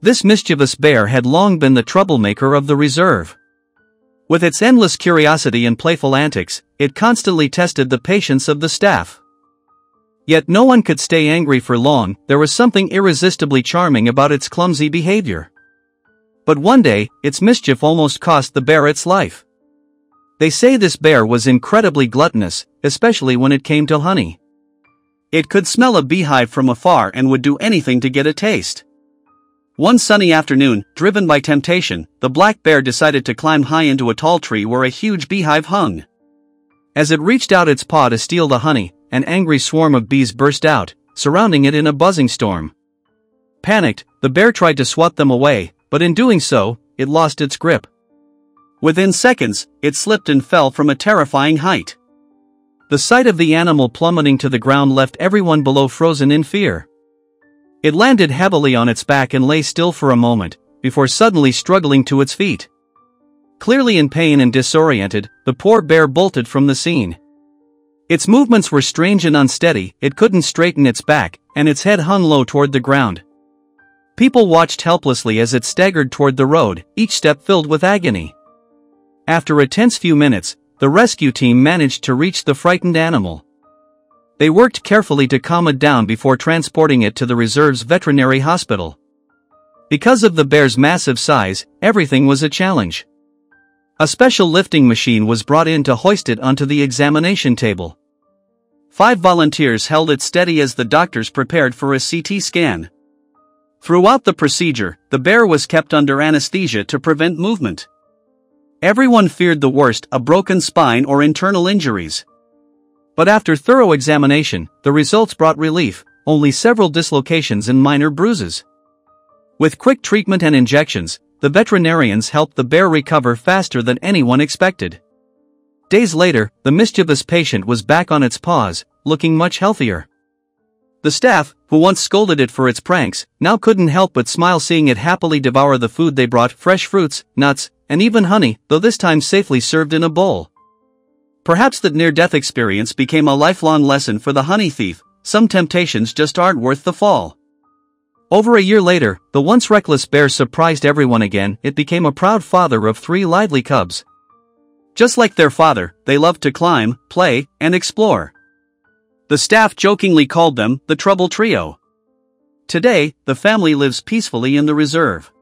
This mischievous bear had long been the troublemaker of the reserve. With its endless curiosity and playful antics, it constantly tested the patience of the staff. Yet no one could stay angry for long. There was something irresistibly charming about its clumsy behavior. But one day, its mischief almost cost the bear its life. They say this bear was incredibly gluttonous, especially when it came to honey. It could smell a beehive from afar and would do anything to get a taste. One sunny afternoon, driven by temptation, the black bear decided to climb high into a tall tree where a huge beehive hung. As it reached out its paw to steal the honey, an angry swarm of bees burst out, surrounding it in a buzzing storm. Panicked, the bear tried to swat them away, but in doing so, it lost its grip. Within seconds, it slipped and fell from a terrifying height. The sight of the animal plummeting to the ground left everyone below frozen in fear. It landed heavily on its back and lay still for a moment, before suddenly struggling to its feet. Clearly in pain and disoriented, the poor bear bolted from the scene. Its movements were strange and unsteady, it couldn't straighten its back, and its head hung low toward the ground. People watched helplessly as it staggered toward the road, each step filled with agony. After a tense few minutes, the rescue team managed to reach the frightened animal. They worked carefully to calm it down before transporting it to the reserve's veterinary hospital. Because of the bear's massive size, everything was a challenge. A special lifting machine was brought in to hoist it onto the examination table. 5 volunteers held it steady as the doctors prepared for a CT scan. Throughout the procedure, the bear was kept under anesthesia to prevent movement. Everyone feared the worst, a broken spine or internal injuries. But after thorough examination, the results brought relief, only several dislocations and minor bruises. With quick treatment and injections, the veterinarians helped the bear recover faster than anyone expected. Days later, the mischievous patient was back on its paws, looking much healthier. The staff, who once scolded it for its pranks, now couldn't help but smile seeing it happily devour the food they brought: fresh fruits, nuts, and even honey, though this time safely served in a bowl. Perhaps that near-death experience became a lifelong lesson for the honey thief: some temptations just aren't worth the fall. Over a year later, the once reckless bear surprised everyone again. It became a proud father of 3 lively cubs. Just like their father, they loved to climb, play, and explore. The staff jokingly called them the Trouble Trio. Today, the family lives peacefully in the reserve.